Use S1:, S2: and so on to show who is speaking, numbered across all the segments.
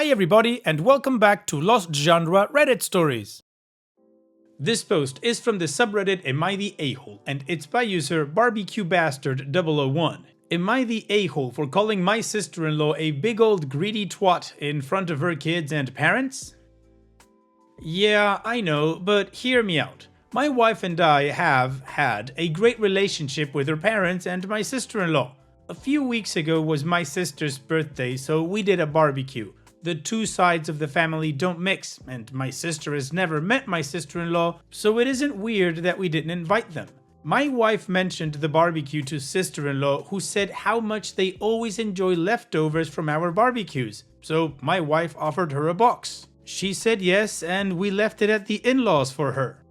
S1: Hi everybody and welcome back to Lost Genre Reddit Stories. This post is from the subreddit Am I the A-hole and it's by user BarbecueBastard001. Am I the a-hole for calling my sister-in-law a big old greedy twat in front of her kids and parents? Yeah, I know, but hear me out. My wife and I have had a great relationship with her parents and my sister-in-law. A few weeks ago was my sister's birthday, so we did a barbecue. The two sides of the family don't mix, and my sister has never met my sister-in-law, so it isn't weird that we didn't invite them. My wife mentioned the barbecue to sister-in-law, who said how much they always enjoy leftovers from our barbecues, so my wife offered her a box. She said yes, and we left it at the in-laws for her.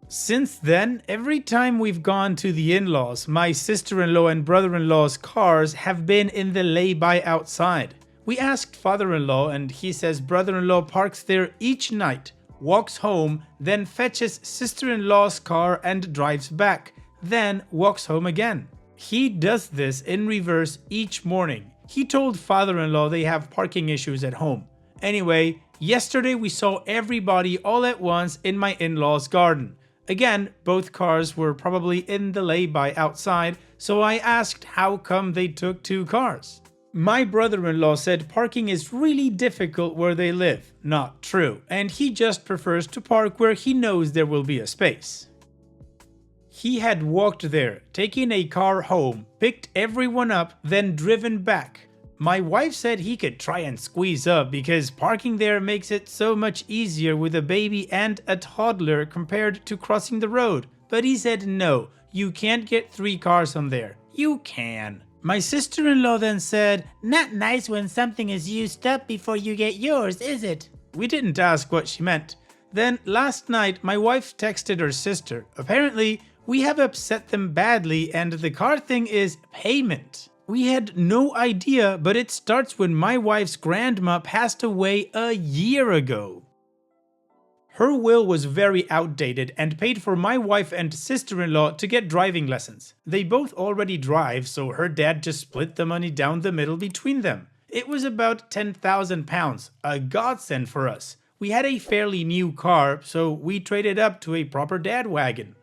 S1: Since then, every time we've gone to the in-laws, my sister-in-law and brother-in-law's cars have been in the lay-by outside. We asked father-in-law and he says brother-in-law parks there each night, walks home, then fetches sister-in-law's car and drives back, then walks home again. He does this in reverse each morning. He told father-in-law they have parking issues at home. Anyway, yesterday we saw everybody all at once in my in-laws' garden. Again, both cars were probably in the lay-by outside, so I asked how come they took two cars. My brother-in-law said parking is really difficult where they live. Not true, and he just prefers to park where he knows there will be a space. He had walked there, taken a car home, picked everyone up, then driven back. My wife said he could try and squeeze up because parking there makes it so much easier with a baby and a toddler compared to crossing the road. But he said no, you can't get 3 cars on there. You can. My sister-in-law then said, "Not nice when something is used up before you get yours, is it?" We didn't ask what she meant. Then last night my wife texted her sister. Apparently, we have upset them badly and the car thing is payment. We had no idea, but it starts when my wife's grandma passed away a year ago. Her will was very outdated and paid for my wife and sister-in-law to get driving lessons. They both already drive, so her dad just split the money down the middle between them. It was about £10,000, a godsend for us. We had a fairly new car, so we traded up to a proper dad wagon.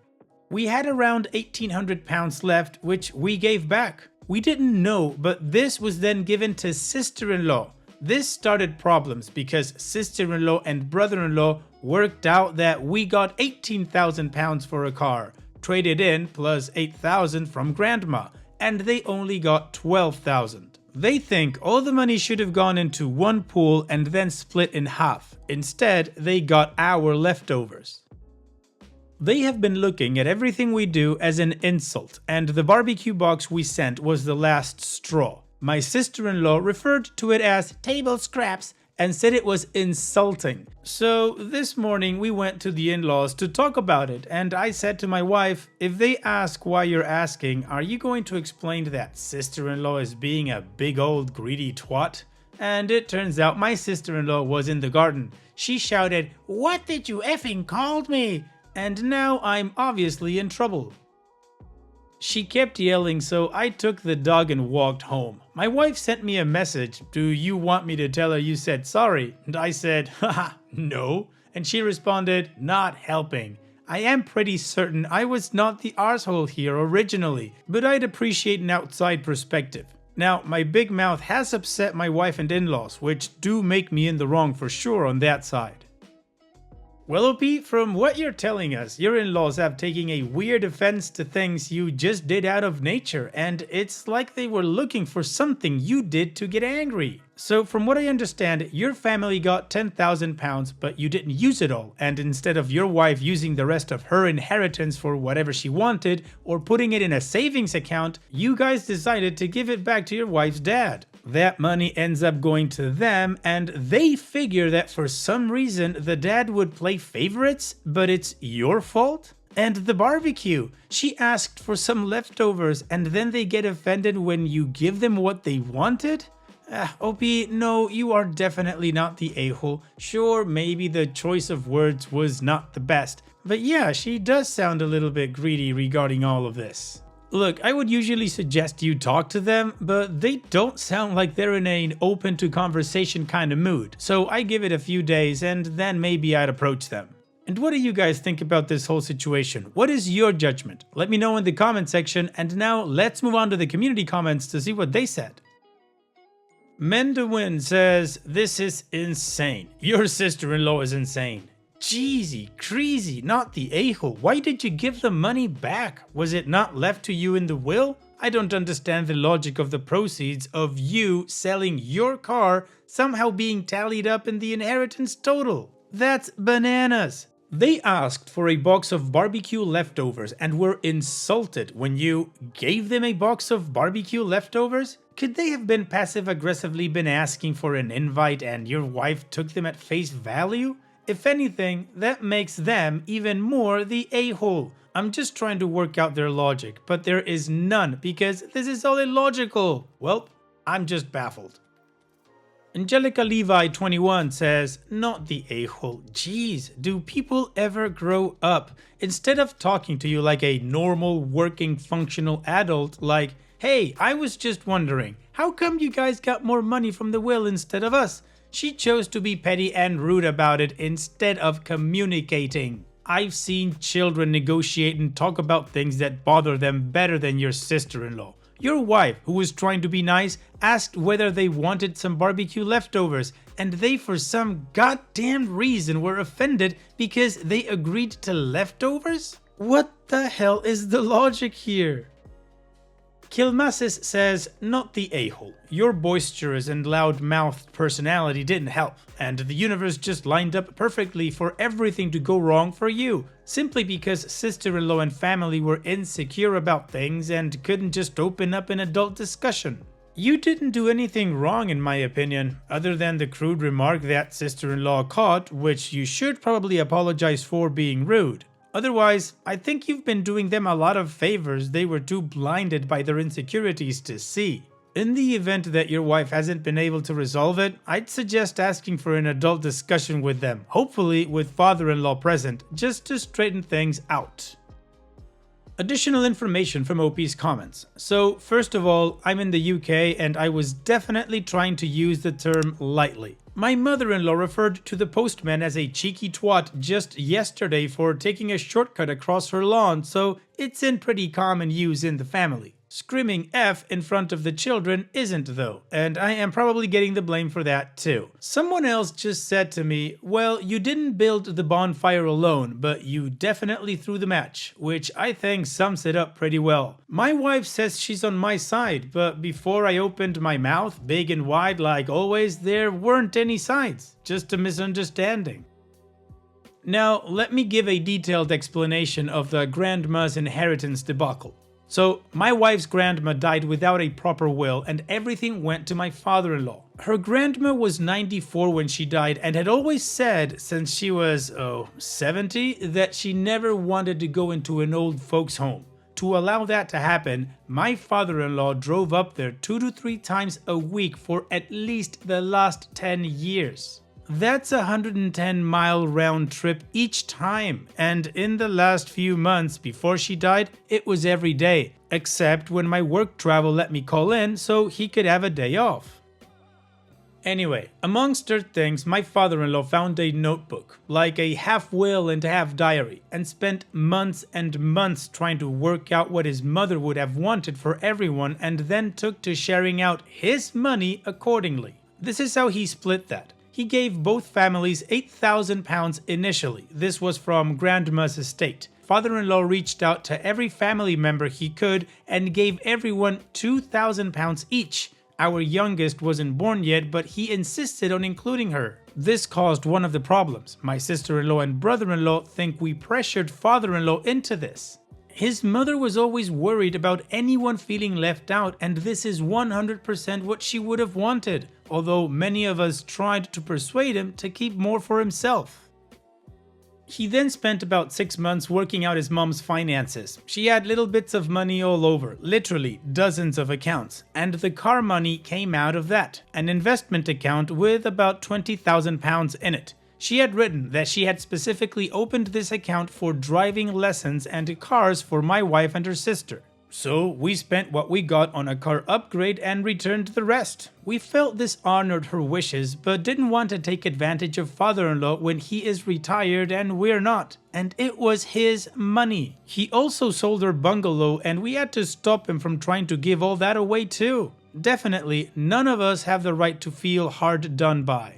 S1: We had around £1,800 left, which we gave back. We didn't know, but this was then given to sister-in-law. This started problems because sister-in-law and brother-in-law worked out that we got £18,000 for a car, traded in plus £8,000 from grandma, and they only got £12,000. They think all the money should have gone into one pool and then split in half. Instead, they got our leftovers. They have been looking at everything we do as an insult, and the barbecue box we sent was the last straw. My sister-in-law referred to it as table scraps and said it was insulting. So this morning we went to the in-laws to talk about it, and I said to my wife, if they ask why you're asking, are you going to explain that sister-in-law is being a big old greedy twat? And it turns out my sister-in-law was in the garden. She shouted, "What did you effing called me?" And now I'm obviously in trouble. She kept yelling, so I took the dog and walked home. My wife sent me a message, "Do you want me to tell her you said sorry?" And I said, haha, no. And she responded, "Not helping. I am pretty certain I was not the arsehole here originally, but I'd appreciate an outside perspective." Now, my big mouth has upset my wife and in-laws, which do make me in the wrong for sure on that side. Well, OP, from what you're telling us, your in-laws have taken a weird offense to things you just did out of nature, and it's like they were looking for something you did to get angry. So from what I understand, your family got £10,000, but you didn't use it all, and instead of your wife using the rest of her inheritance for whatever she wanted, or putting it in a savings account, you guys decided to give it back to your wife's dad. That money ends up going to them, and they figure that for some reason the dad would play favorites, but it's your fault? And the barbecue, she asked for some leftovers and then they get offended when you give them what they wanted? OP, no, you are definitely not the a-hole. Sure, maybe the choice of words was not the best, but yeah, she does sound a little bit greedy regarding all of this. Look, I would usually suggest you talk to them, but they don't sound like they're in an open to conversation kind of mood, so I give it a few days and then maybe I'd approach them. And what do you guys think about this whole situation? What is your judgment? Let me know in the comment section, and now let's move on to the community comments to see what they said. Mendowin says, "This is insane. Your sister-in-law is insane. Jeezy, crazy, not the a-hole. Why did you give the money back? Was it not left to you in the will? I don't understand the logic of the proceeds of you selling your car somehow being tallied up in the inheritance total. That's bananas." They asked for a box of barbecue leftovers and were insulted when you gave them a box of barbecue leftovers? Could they have been passive-aggressively been asking for an invite and your wife took them at face value? If anything, that makes them even more the a-hole. I'm just trying to work out their logic, but there is none because this is all illogical. Well, I'm just baffled. Angelica Levi 21 says, "Not the a-hole. Jeez, do people ever grow up? Instead of talking to you like a normal, working, functional adult, like, hey, I was just wondering, how come you guys got more money from the will instead of us?" She chose to be petty and rude about it instead of communicating. I've seen children negotiate and talk about things that bother them better than your sister-in-law. Your wife, who was trying to be nice, asked whether they wanted some barbecue leftovers, and they for some goddamn reason were offended because they agreed to leftovers? What the hell is the logic here? Kilmasis says, "Not the a-hole. Your boisterous and loud-mouthed personality didn't help, and the universe just lined up perfectly for everything to go wrong for you, simply because sister-in-law and family were insecure about things and couldn't just open up an adult discussion. You didn't do anything wrong in my opinion, other than the crude remark that sister-in-law caught, which you should probably apologize for being rude. Otherwise, I think you've been doing them a lot of favors they were too blinded by their insecurities to see. In the event that your wife hasn't been able to resolve it, I'd suggest asking for an adult discussion with them, hopefully with father-in-law present, just to straighten things out." Additional information from OP's comments. So, first of all, I'm in the UK and I was definitely trying to use the term lightly. My mother-in-law referred to the postman as a cheeky twat just yesterday for taking a shortcut across her lawn, so it's in pretty common use in the family. Screaming F in front of the children isn't though, and I am probably getting the blame for that too. Someone else just said to me, "Well, you didn't build the bonfire alone, but you definitely threw the match," which I think sums it up pretty well. My wife says she's on my side, but before I opened my mouth big and wide like always, there weren't any sides, just a misunderstanding. Now, let me give a detailed explanation of the grandma's inheritance debacle. So, my wife's grandma died without a proper will and everything went to my father-in-law. Her grandma was 94 when she died and had always said since she was, 70, that she never wanted to go into an old folks' home. To allow that to happen, my father-in-law drove up there 2 to 3 times a week for at least the last 10 years. That's a 110-mile round trip each time, and in the last few months before she died, it was every day, except when my work travel let me call in so he could have a day off. Anyway, amongst other things, my father-in-law found a notebook, like a half will and half diary, and spent months and months trying to work out what his mother would have wanted for everyone and then took to sharing out his money accordingly. This is how he split that. He gave both families £8,000 initially. This was from grandma's estate. Father-in-law reached out to every family member he could and gave everyone £2,000 each. Our youngest wasn't born yet, but he insisted on including her. This caused one of the problems. My sister-in-law and brother-in-law think we pressured father-in-law into this. His mother was always worried about anyone feeling left out, and this is 100% what she would have wanted, although many of us tried to persuade him to keep more for himself. He then spent about 6 months working out his mom's finances. She had little bits of money all over, literally dozens of accounts, and the car money came out of that, an investment account with about £20,000 in it. She had written that she had specifically opened this account for driving lessons and cars for my wife and her sister. So we spent what we got on a car upgrade and returned the rest. We felt this honored her wishes, but didn't want to take advantage of father-in-law when he is retired and we're not. And it was his money. He also sold our bungalow and we had to stop him from trying to give all that away too. Definitely, none of us have the right to feel hard done by.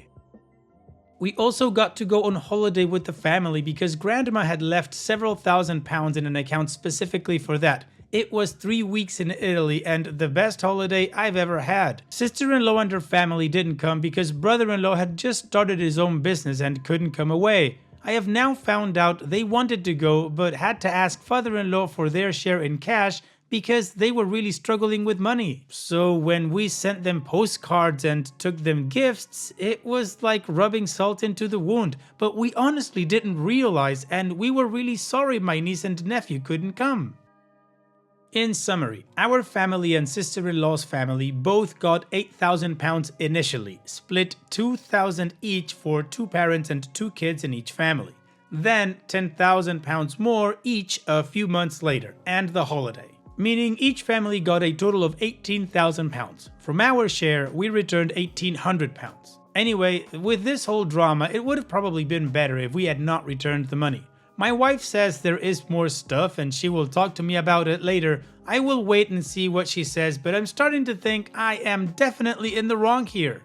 S1: We also got to go on holiday with the family because Grandma had left several £1,000s in an account specifically for that. It was 3 weeks in Italy and the best holiday I've ever had. Sister-in-law and her family didn't come because brother-in-law had just started his own business and couldn't come away. I have now found out they wanted to go but had to ask father-in-law for their share in cash because they were really struggling with money. So when we sent them postcards and took them gifts, it was like rubbing salt into the wound. But we honestly didn't realize, and we were really sorry my niece and nephew couldn't come. In summary, our family and sister-in-law's family both got £8,000 initially, split £2,000 each for 2 parents and 2 kids in each family. Then £10,000 more each a few months later, and the holiday. Meaning each family got a total of £18,000. From our share, we returned £1,800. Anyway, with this whole drama, it would have probably been better if we had not returned the money. My wife says there is more stuff and she will talk to me about it later. I will wait and see what she says, but I'm starting to think I am definitely in the wrong here.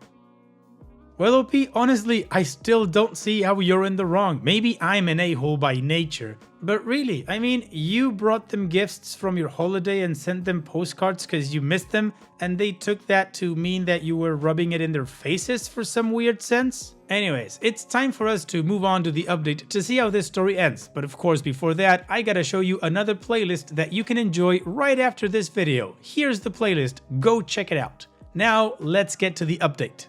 S1: Well, OP, honestly, I still don't see how you're in the wrong. Maybe I'm an a-hole by nature. But really, I mean, you brought them gifts from your holiday and sent them postcards because you missed them, and they took that to mean that you were rubbing it in their faces for some weird sense? Anyways, it's time for us to move on to the update to see how this story ends. But of course, before that, I gotta show you another playlist that you can enjoy right after this video. Here's the playlist, go check it out. Now, let's get to the update.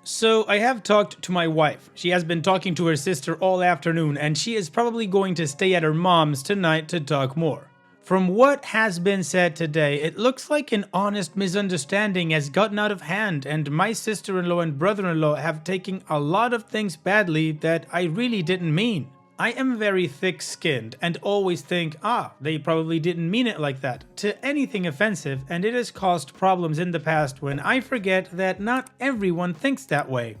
S1: So I have talked to my wife. She has been talking to her sister all afternoon and she is probably going to stay at her mom's tonight to talk more. From what has been said today, it looks like an honest misunderstanding has gotten out of hand and my sister-in-law and brother-in-law have taken a lot of things badly that I really didn't mean. I am very thick-skinned and always think, they probably didn't mean it like that, to anything offensive, and it has caused problems in the past when I forget that not everyone thinks that way.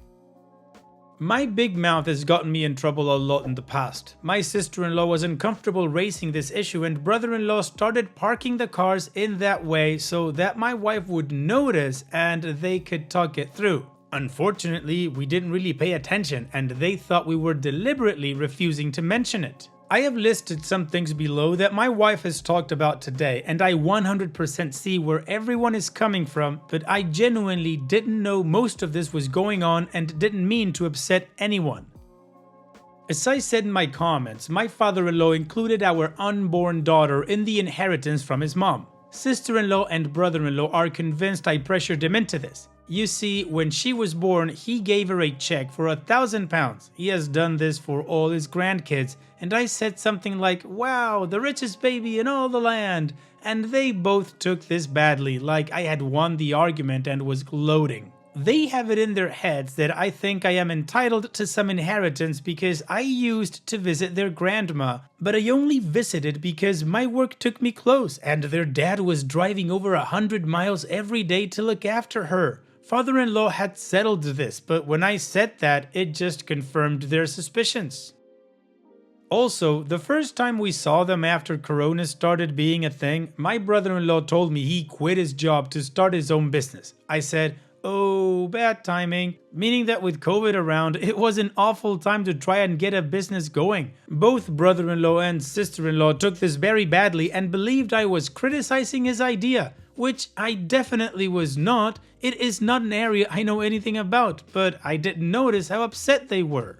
S1: My big mouth has gotten me in trouble a lot in the past. My sister-in-law was uncomfortable raising this issue and brother-in-law started parking the cars in that way so that my wife would notice and they could talk it through. Unfortunately, we didn't really pay attention and they thought we were deliberately refusing to mention it. I have listed some things below that my wife has talked about today and I 100% see where everyone is coming from, but I genuinely didn't know most of this was going on and didn't mean to upset anyone. As I said in my comments, my father-in-law included our unborn daughter in the inheritance from his mom. Sister-in-law and brother-in-law are convinced I pressured him into this. You see, when she was born, he gave her a check for £1,000. He has done this for all his grandkids, and I said something like, wow, the richest baby in all the land. And they both took this badly, like I had won the argument and was gloating. They have it in their heads that I think I am entitled to some inheritance because I used to visit their grandma, but I only visited because my work took me close and their dad was driving over 100 miles every day to look after her. Father-in-law had settled this, but when I said that, it just confirmed their suspicions. Also, the first time we saw them after Corona started being a thing, my brother-in-law told me he quit his job to start his own business. I said, oh, bad timing, meaning that with COVID around, it was an awful time to try and get a business going. Both brother-in-law and sister-in-law took this very badly and believed I was criticizing his idea, which I definitely was not. It is not an area I know anything about, but I didn't notice how upset they were.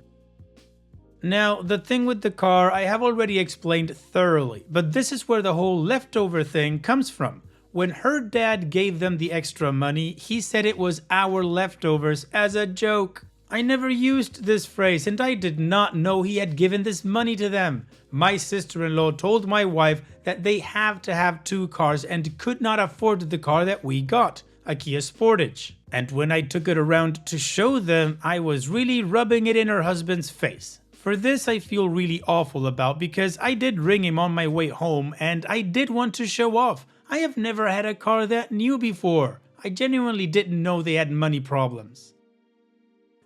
S1: Now, the thing with the car I have already explained thoroughly, but this is where the whole leftover thing comes from. When her dad gave them the extra money, he said it was our leftovers as a joke. I never used this phrase and I did not know he had given this money to them. My sister-in-law told my wife that they have to have 2 cars and could not afford the car that we got, a Kia Sportage. And when I took it around to show them, I was really rubbing it in her husband's face. For this I feel really awful about because I did ring him on my way home and I did want to show off. I have never had a car that new before. I genuinely didn't know they had money problems.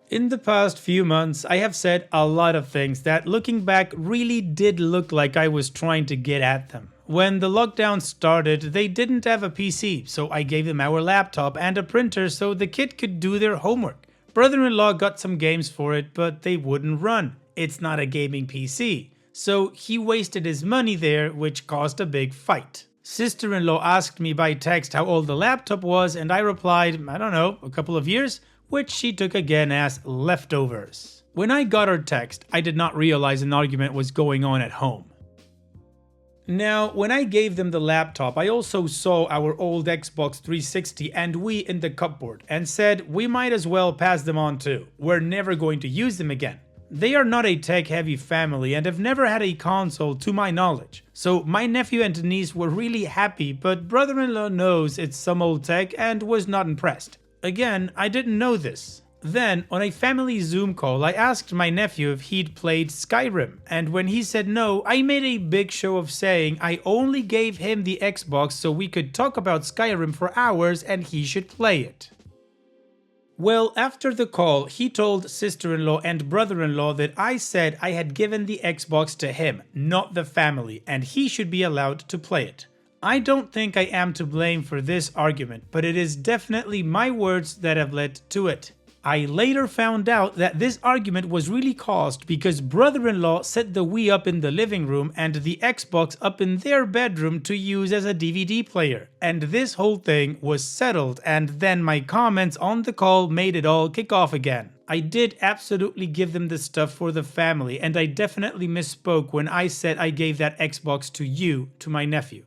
S1: In the past few months, I have said a lot of things that looking back really did look like I was trying to get at them. When the lockdown started, they didn't have a PC, so I gave them our laptop and a printer so the kid could do their homework. Brother-in-law got some games for it, but they wouldn't run. It's not a gaming PC. So he wasted his money there, which caused a big fight. Sister-in-law asked me by text how old the laptop was, and I replied, I don't know, a couple of years, which she took again as leftovers. When I got her text, I did not realize an argument was going on at home. Now, when I gave them the laptop, I also saw our old Xbox 360 and Wii in the cupboard and said we might as well pass them on too. We're never going to use them again. They are not a tech-heavy family and have never had a console to my knowledge. So my nephew and niece were really happy, but brother-in-law knows it's some old tech and was not impressed. Again, I didn't know this. Then, on a family Zoom call, I asked my nephew if he'd played Skyrim, and when he said no, I made a big show of saying I only gave him the Xbox so we could talk about Skyrim for hours and he should play it. Well, after the call, he told sister-in-law and brother-in-law that I said I had given the Xbox to him, not the family, and he should be allowed to play it. I don't think I am to blame for this argument, but it is definitely my words that have led to it. I later found out that this argument was really caused because brother-in-law set the Wii up in the living room and the Xbox up in their bedroom to use as a DVD player. And this whole thing was settled, and then my comments on the call made it all kick off again. I did absolutely give them the stuff for the family, and I definitely misspoke when I said I gave that Xbox to my nephew.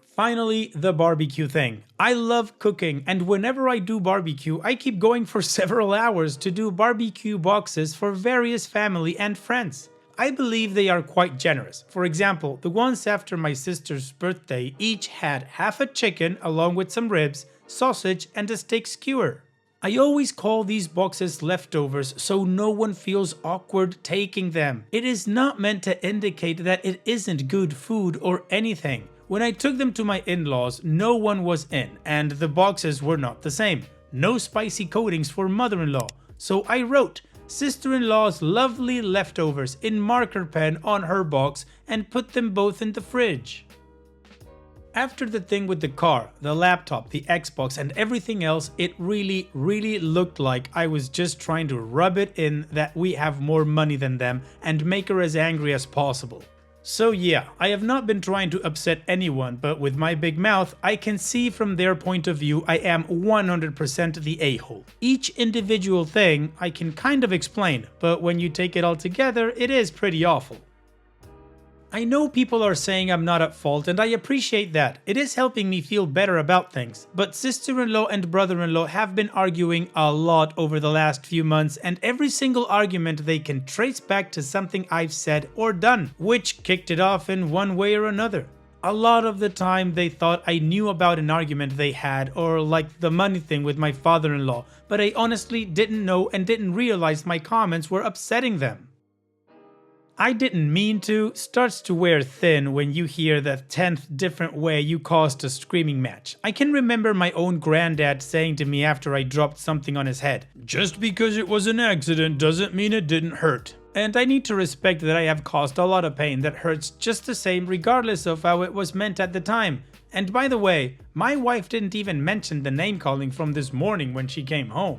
S1: Finally, the barbecue thing. I love cooking, and whenever I do barbecue, I keep going for several hours to do barbecue boxes for various family and friends. I believe they are quite generous. For example, the ones after my sister's birthday each had half a chicken along with some ribs, sausage, and a steak skewer. I always call these boxes leftovers so no one feels awkward taking them. It is not meant to indicate that it isn't good food or anything. When I took them to my in-laws, no one was in, and the boxes were not the same. No spicy coatings for mother-in-law. So I wrote sister-in-law's lovely leftovers in marker pen on her box and put them both in the fridge. After the thing with the car, the laptop, the Xbox, and everything else, it really looked like I was just trying to rub it in that we have more money than them and make her as angry as possible. So yeah, I have not been trying to upset anyone, but with my big mouth, I can see from their point of view I am 100% the a-hole. Each individual thing I can kind of explain, but when you take it all together, it is pretty awful. I know people are saying I'm not at fault, and I appreciate that. It is helping me feel better about things. But sister-in-law and brother-in-law have been arguing a lot over the last few months, and every single argument they can trace back to something I've said or done, which kicked it off in one way or another. A lot of the time they thought I knew about an argument they had, or like the money thing with my father-in-law, but I honestly didn't know and didn't realize my comments were upsetting them. I didn't mean to starts to wear thin when you hear the 10th different way you caused a screaming match. I can remember my own granddad saying to me after I dropped something on his head, "Just because it was an accident doesn't mean it didn't hurt." And I need to respect that I have caused a lot of pain that hurts just the same regardless of how it was meant at the time. And by the way, my wife didn't even mention the name calling from this morning when she came home.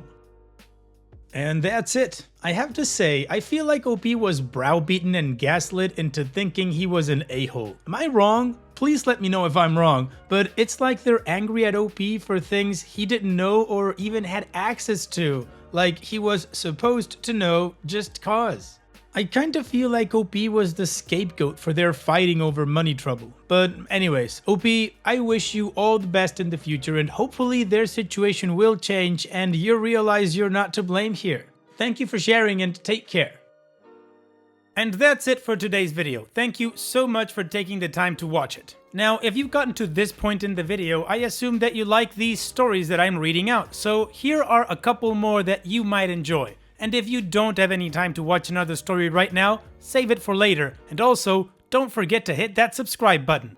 S1: And that's it. I have to say, I feel like OP was browbeaten and gaslit into thinking he was an a-hole. Am I wrong? Please let me know if I'm wrong, but it's like they're angry at OP for things he didn't know or even had access to, like he was supposed to know just cause. I kind of feel like OP was the scapegoat for their fighting over money trouble. But anyways, OP, I wish you all the best in the future and hopefully their situation will change and you realize you're not to blame here. Thank you for sharing and take care. And that's it for today's video. Thank you so much for taking the time to watch it. Now, if you've gotten to this point in the video, I assume that you like these stories that I'm reading out. So here are a couple more that you might enjoy. And if you don't have any time to watch another story right now, save it for later, and also, don't forget to hit that subscribe button.